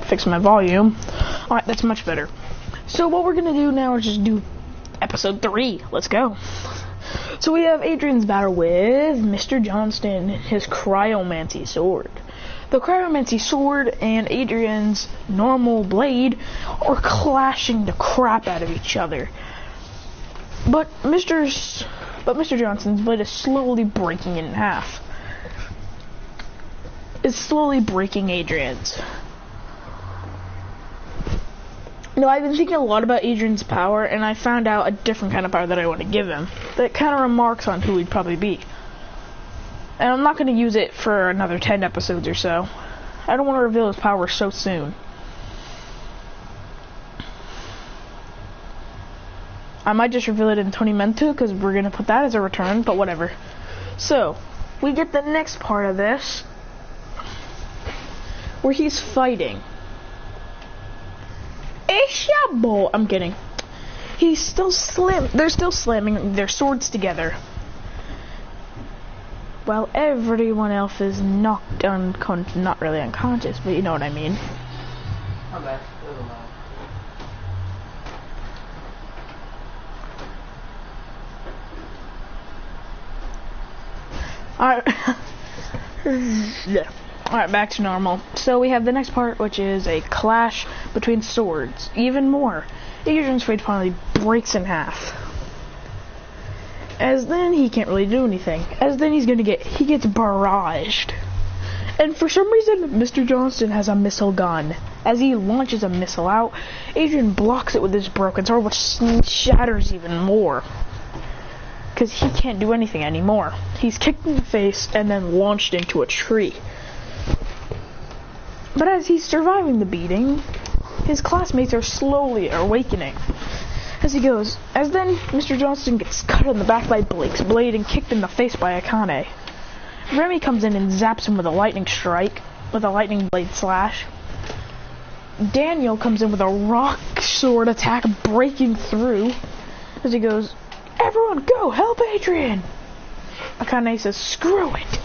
fix my volume. Alright, that's much better. So what we're gonna do now is just do episode 3. Let's go. So we have Adrian's battle with Mr. Johnston, his cryomancy sword. The cryomancy sword and Adrian's normal blade are clashing the crap out of each other. But Mr. Johnston's blade is slowly breaking in half. It's slowly breaking Adrian's. No, I've been thinking a lot about Adrian's power, and I found out a different kind of power that I want to give him. That kind of remarks on who he'd probably be. And I'm not going to use it for another 10 episodes or so. I don't want to reveal his power so soon. I might just reveal it in Tormento, because we're going to put that as a return, but whatever. So, we get the next part of this, where he's fighting. I'm kidding. They're still slamming their swords together. While everyone else is knocked not really unconscious, but you know what I mean. Okay. Alright. Yeah. Alright, back to normal. So we have the next part, which is a clash between swords. Even more. Adrian's blade finally breaks in half. As then he can't really do anything. As then he gets barraged. And for some reason, Mr. Johnston has a missile gun. As he launches a missile out, Adrian blocks it with his broken sword, which shatters even more. Because he can't do anything anymore. He's kicked in the face and then launched into a tree. But as he's surviving the beating, his classmates are slowly awakening. As then Mr. Johnston gets cut in the back by Blake's blade and kicked in the face by Akane. Remy comes in and zaps him with a lightning strike, with a lightning blade slash. Daniel comes in with a rock sword attack, breaking through. As he goes, "Everyone go, help Adrian!" Akane says, "Screw it.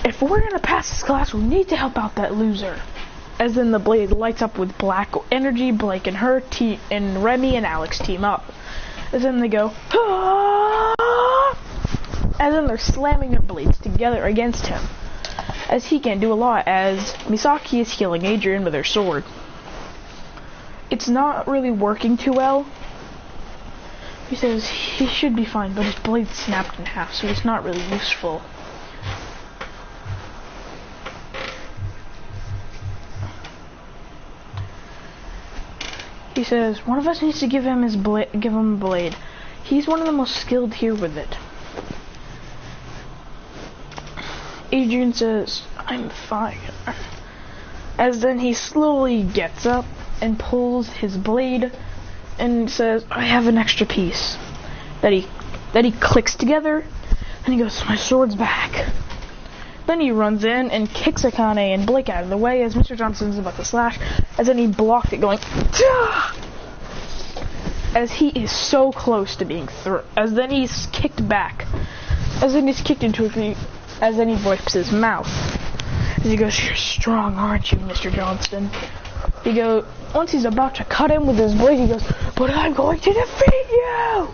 If we're gonna pass this class, we need to help out that loser." As then the blade lights up with black energy, Blake and and Remy and Alex team up. As then they go, "Ah!" And then they're slamming their blades together against him. As he can't do a lot, as Misaki is healing Adrian with her sword. It's not really working too well. He says he should be fine, but his blade snapped in half, so it's not really useful. He says, one of us needs to give him a blade. He's one of the most skilled here with it. Adrian says, "I'm fine." As then he slowly gets up and pulls his blade and says, "I have an extra piece." That he clicks together, and he goes, "My sword's back." Then he runs in and kicks Akane and Blake out of the way as Mr. Johnston's about to slash, as then he blocked it going, "Dah!" As he is so close to being thrown. As then he's kicked back. As then he's kicked into a tree. As then he wipes his mouth. As he goes, "You're strong, aren't you, Mr. Johnston?" He goes, once he's about to cut him with his blade, he goes, "But I'm going to defeat you!"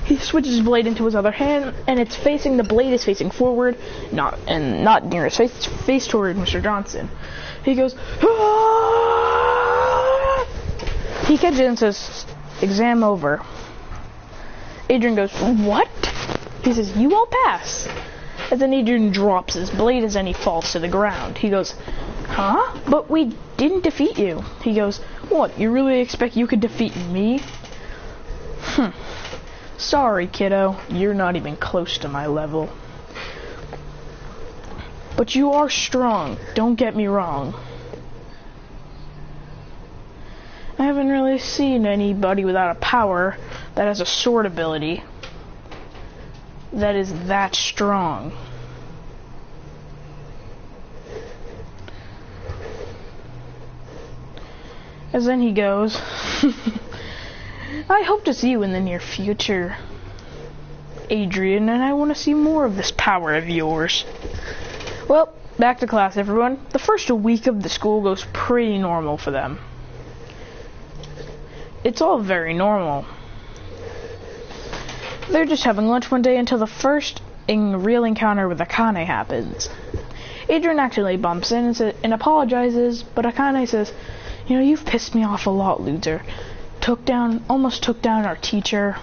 He switches his blade into his other hand, and the blade is facing forward, not near his face, it's face toward Mr. Johnston. He goes, "Ah!" He catches it and says, "Exam over." Adrian goes, "What?" He says, "You won't pass." And then Adrian drops his blade as then he falls to the ground. He goes, "Huh? But we didn't defeat you." He goes, "What, you really expect you could defeat me?" "Sorry, kiddo, you're not even close to my level. But you are strong, don't get me wrong. I haven't really seen anybody without a power that has a sword ability that is that strong." As then he goes, "I hope to see you in the near future, Adrian, and I want to see more of this power of yours." Well, back to class, everyone. The first week of the school goes pretty normal for them. It's all very normal. They're just having lunch one day until the first real encounter with Akane happens. Adrian actually bumps in and apologizes, but Akane says, "You know, you've pissed me off a lot, loser. Almost took down our teacher.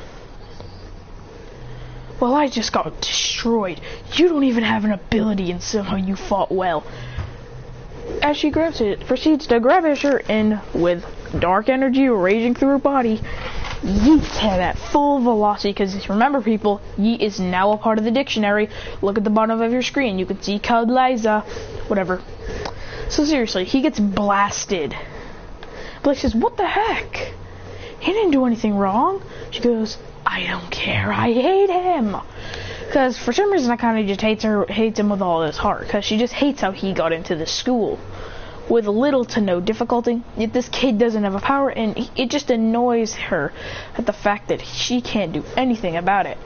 Well, I just got destroyed. You don't even have an ability, and somehow you fought well." As she proceeds to grab his shirt in with dark energy raging through her body, yeets him at full velocity, because remember people, yeet is now a part of the dictionary. Look at the bottom of your screen, you can see code Liza, whatever. So seriously, he gets blasted. Blake says, "What the heck? He didn't do anything wrong." She goes, "I don't care, I hate him." Because for some reason I kind of just hates him with all his heart, because she just hates how he got into this school with little to no difficulty. Yet this kid doesn't have a power, and it just annoys her at the fact that she can't do anything about it.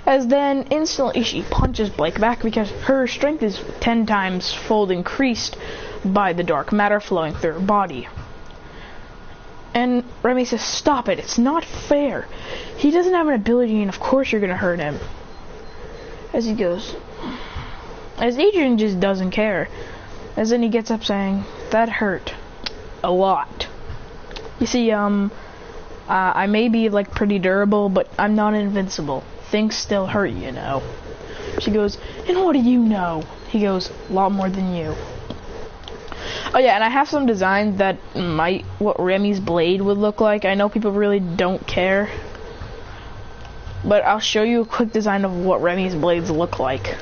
As then instantly she punches Blake back, because her strength is 10 times fold increased by the dark matter flowing through her body. And Remy says, "Stop it, it's not fair. He doesn't have an ability, and of course you're gonna hurt him." As Adrian just doesn't care. As then he gets up saying, "That hurt a lot. You see, I may be like pretty durable, but I'm not invincible. Things still hurt, you know." She goes, "And what do you know?" He goes, "A lot more than you." Oh yeah, and I have some designs that what Remy's blade would look like. I know people really don't care, but I'll show you a quick design of what Remy's blades look like.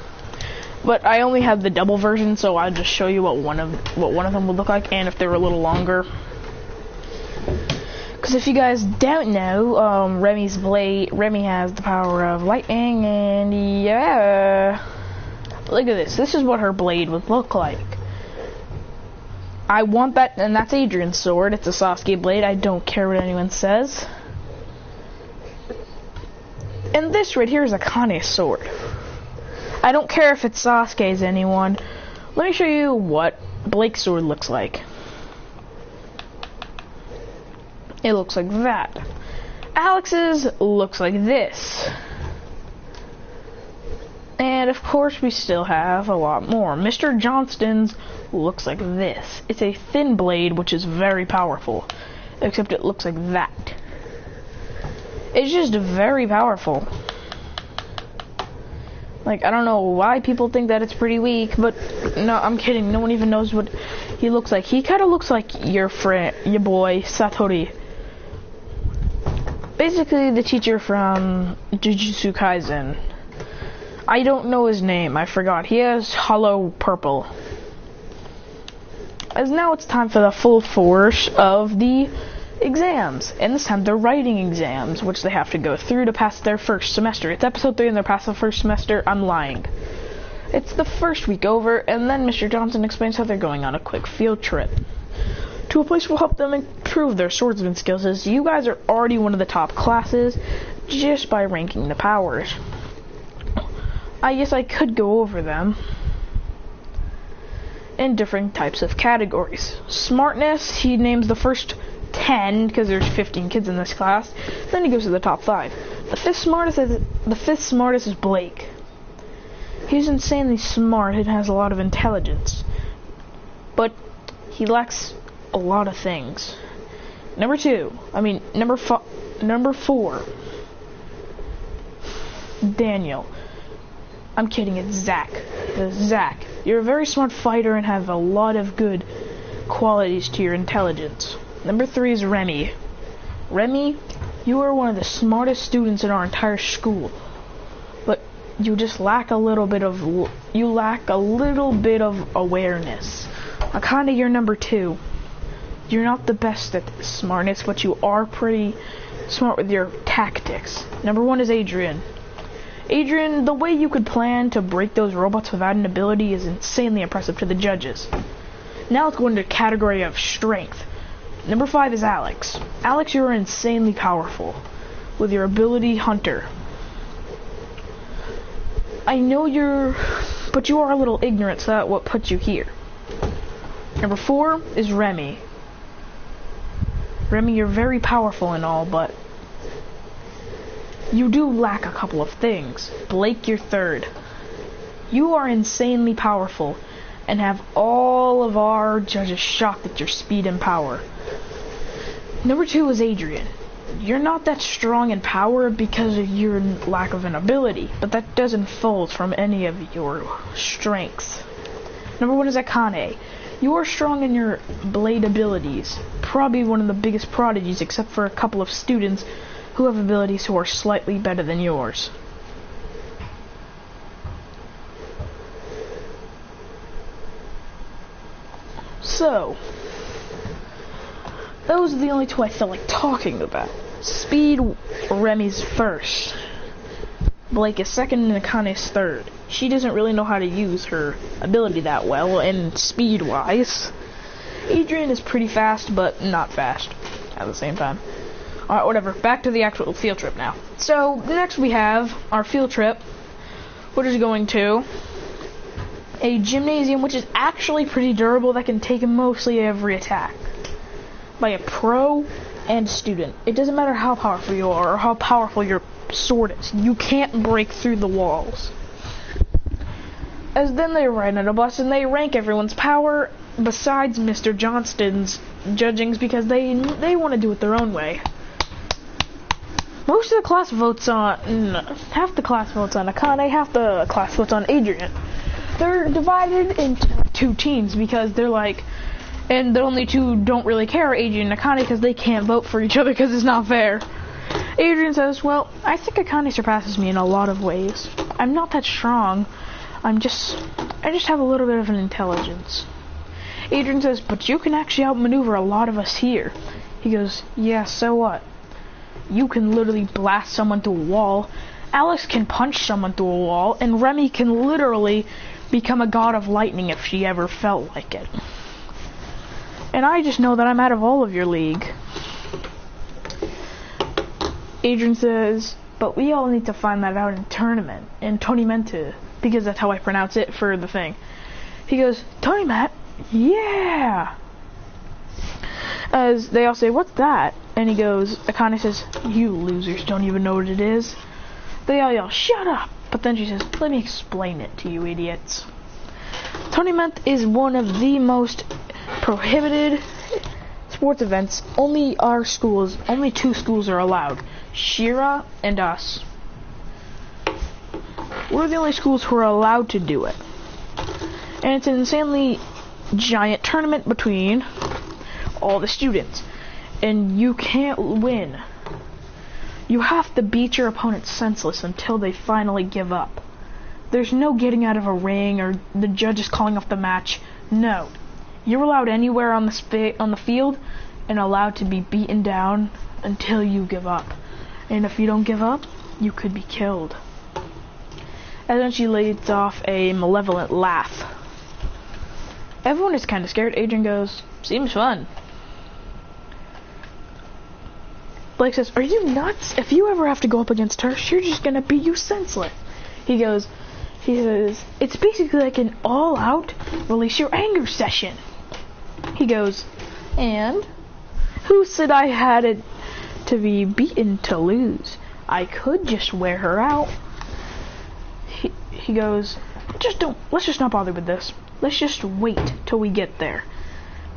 But I only have the double version, so I'll just show you what one of them would look like, and if they're a little longer. Because if you guys don't know, Remy has the power of lightning, and yeah, look at this. This is what her blade would look like. I want that, and that's Adrian's sword. It's a Sasuke blade. I don't care what anyone says. And this right here is Akane's sword. I don't care if it's Sasuke's, anyone. Let me show you what Blake's sword looks like. It looks like that. Alex's looks like this. And of course we still have a lot more. Mr. Johnston's looks like this. It's a thin blade, which is very powerful. Except it looks like that. It's just very powerful. Like, I don't know why people think that it's pretty weak, but no, I'm kidding. No one even knows what he looks like. He kind of looks like your boy, Satori. Basically, the teacher from Jujutsu Kaisen. I don't know his name. I forgot. He has hollow purple. As now it's time for the full force of the exams, and this time they're writing exams, which they have to go through to pass their first semester. It's episode 3 and they're past the first semester. I'm lying. It's the first week over, and then Mr. Johnson explains how they're going on a quick field trip to a place will help them improve their swordsman skills, as you guys are already one of the top classes just by ranking the powers. I guess I could go over them in different types of categories. Smartness, he names the first 10, because there's 15 kids in this class. Then he goes to the top 5. The fifth smartest is Blake. He's insanely smart and has a lot of intelligence, but he lacks a lot of things. Number 4, Daniel. I'm kidding, it's Zach. Zach, you're a very smart fighter and have a lot of good qualities to your intelligence. Number 3 is Remy. Remy, you are one of the smartest students in our entire school, but you just lack a little bit of awareness. Akane, you're number 2. You're not the best at smartness, but you are pretty smart with your tactics. Number 1 is Adrian. Adrian, the way you could plan to break those robots without an ability is insanely impressive to the judges. Now let's go into the category of strength. Number 5 is Alex. Alex, you're insanely powerful with your ability Hunter. I know you're but you are a little ignorant, so that's what put you here. Number 4 is Remy. Remy, you're very powerful and all, but you do lack a couple of things. Blake, you're 3rd. You are insanely powerful and have all of our judges shocked at your speed and power. Number 2 is Adrian. You're not that strong in power because of your lack of an ability, but that doesn't fold from any of your strengths. Number 1 is Akane. You are strong in your blade abilities, probably one of the biggest prodigies except for a couple of students who have abilities who are slightly better than yours. So, those are the only 2 I felt like talking about. Speed, Remy's 1st. Blake is 2nd and Akane's 3rd. She doesn't really know how to use her ability that well, and speed-wise. Adrian is pretty fast, but not fast at the same time. Alright, whatever. Back to the actual field trip now. So, next we have our field trip, which is going to a gymnasium, which is actually pretty durable, that can take mostly every attack by a pro and student. It doesn't matter how powerful you are or how powerful your sword is. You can't break through the walls. As then they ride on a bus and they rank everyone's power besides Mr. Johnston's judgings because they want to do it their own way. Most of the class votes on half the class votes on Akane, half the class votes on Adrian. They're divided into 2 teams because they're like, and the only 2 don't really care, Adrian and Akane, because they can't vote for each other because it's not fair. Adrian says, well, I think Akane surpasses me in a lot of ways. I'm not that strong. I just have a little bit of an intelligence. Adrian says, but you can actually outmaneuver a lot of us here. He goes, yeah, so what? You can literally blast someone through a wall. Alex can punch someone through a wall, and Remy can literally become a god of lightning if she ever felt like it. And I just know that I'm out of all of your league. Adrian says, but we all need to find that out in tournament, because that's how I pronounce it for the thing. He goes, tournament? Yeah! As they all say, what's that? And he goes, Akane says, you losers don't even know what it is. They all yell, shut up! But then she says, let me explain it to you idiots. Tournament is one of the most prohibited sports events. Only 2 schools are allowed. Shira and us. We're the only schools who are allowed to do it. And it's an insanely giant tournament between all the students. And you can't win. You have to beat your opponent senseless until they finally give up. There's no getting out of a ring or the judges calling off the match. No. You're allowed anywhere on the field and allowed to be beaten down until you give up. And if you don't give up, you could be killed. And then she lays off a malevolent laugh. Everyone is kind of scared. Adrian goes, seems fun. Blake says, are you nuts? If you ever have to go up against her, she's just gonna beat you senseless. He says, it's basically like an all-out release your anger session. He goes, and? Who said I had it to be beaten to lose? I could just wear her out. He goes, let's just not bother with this. Let's just wait till we get there.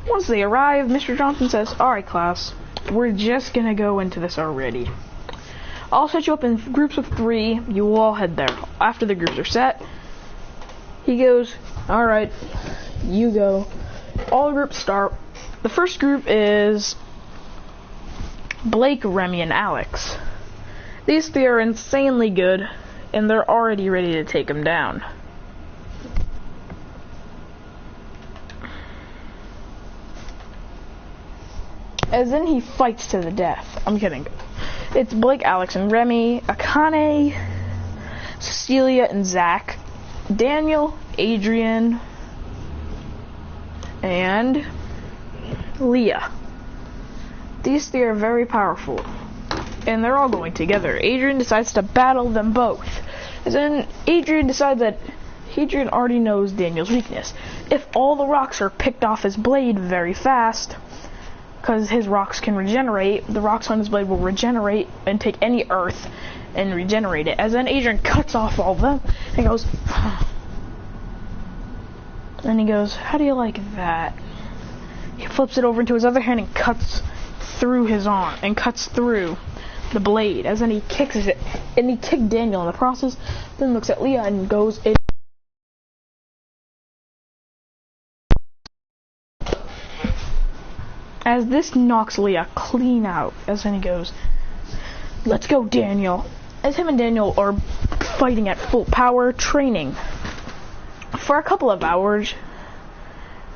Once they arrive, Mr. Johnson says, alright class, we're just gonna go into this already. I'll set you up in groups of 3. You will all head there. After the groups are set, he goes, alright, you go. All groups start. The first group is Blake, Remy, and Alex. These 3 are insanely good, and they're already ready to take him down. As in he fights to the death. I'm kidding. It's Blake, Alex, and Remy, Akane, Cecilia, and Zach, Daniel, Adrian, and Leah. These 3 are very powerful, and they're all going together. Adrian decides to battle them both. As in, Adrian decides that Adrian already knows Daniel's weakness. If all the rocks are picked off his blade very fast, because his rocks can regenerate, the rocks on his blade will regenerate and take any earth and regenerate it. As then Adrian cuts off all of them and goes, and he goes, how do you like that? He flips it over into his other hand and cuts through his arm and cuts through the blade. As then he kicks it, and he kicked Daniel in the process. Then looks at Leah and goes in. As this knocks Leah clean out. As then he goes, let's go, Daniel. As him and Daniel are fighting at full power, training for a couple of hours.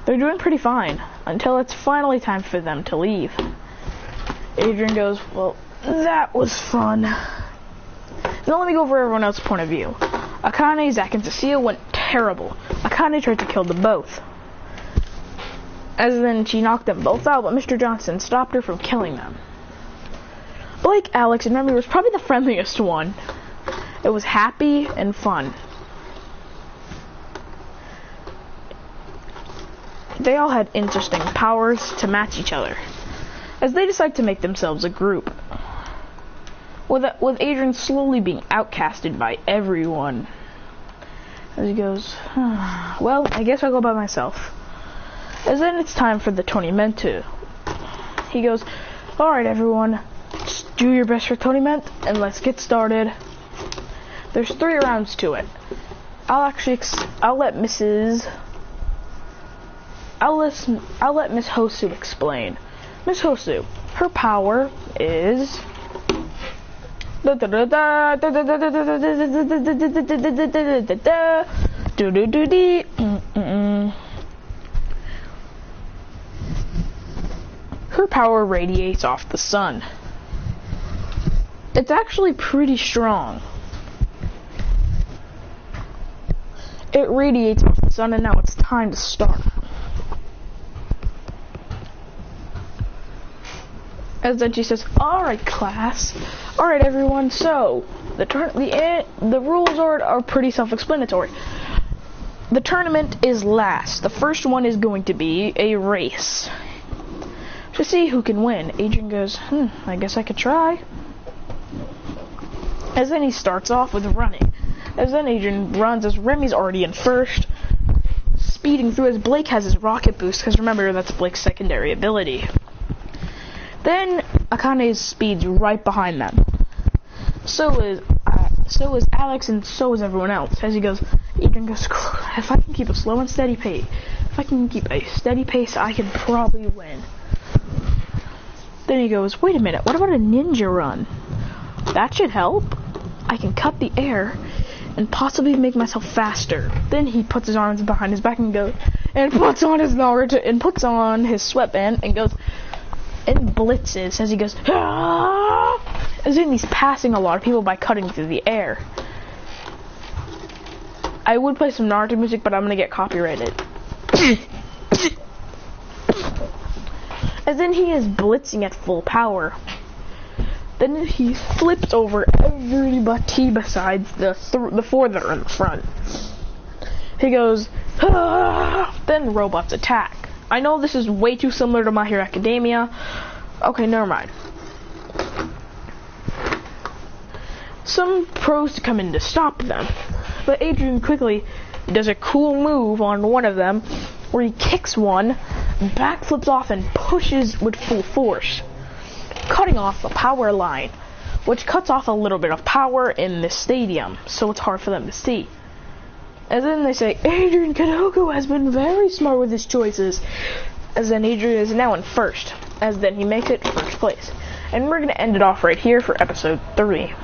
They're doing pretty fine until it's finally time for them to leave. Adrian goes, well, that was fun. Now let me go over everyone else's point of view. Akane, Zach, and Cecilia went terrible. Akane tried to kill them both. As then she knocked them both out, but Mr. Johnson stopped her from killing them. Blake, Alex, and Remy was probably the friendliest one. It was happy and fun. They all had interesting powers to match each other, as they decide to make themselves a group. With Adrian slowly being outcasted by everyone. As he goes, well, I guess I'll go by myself. As then it's time for the tournament. He goes, alright everyone, just do your best for tournament, and let's get started. There's 3 rounds to it. I'll let Miss Hosu explain. Miss Hosu, her power is her power radiates off the sun. It's actually pretty strong. It radiates off the sun, and now it's time to start. As then she says, alright class, alright everyone, so the rules are pretty self-explanatory. The tournament is last. The first one is going to be a race to see who can win. Adrian goes, I guess I could try. As then he starts off with running. As then Adrian runs, as Remy's already in first, speeding through as Blake has his rocket boost, because remember, that's Blake's secondary ability. Then Akane speeds right behind them. So is Alex, and so is everyone else. As he goes, Adrian goes, if I can keep a slow and steady pace, I can probably win. Then he goes, wait a minute, what about a ninja run? That should help. I can cut the air and possibly make myself faster. Then he puts his arms behind his back and goes, and puts on his Naruto, and puts on his sweatband and goes, and blitzes as he goes, as in he's passing a lot of people by cutting through the air. I would play some Naruto music, but I'm gonna get copyrighted. As then he is blitzing at full power. Then he flips over everybody besides the 4 that are in the front. He goes, then robots attack. I know this is way too similar to My Hero Academia. Okay, never mind. Some pros to come in to stop them, but Adrian quickly does a cool move on one of them, where he kicks one, backflips off, and pushes with full force, cutting off the power line, which cuts off a little bit of power in the stadium, so it's hard for them to see. And then they say, Adrian Kanoku has been very smart with his choices. As then Adrian is now in first. As then he makes it first place. And we're going to end it off right here for episode 3.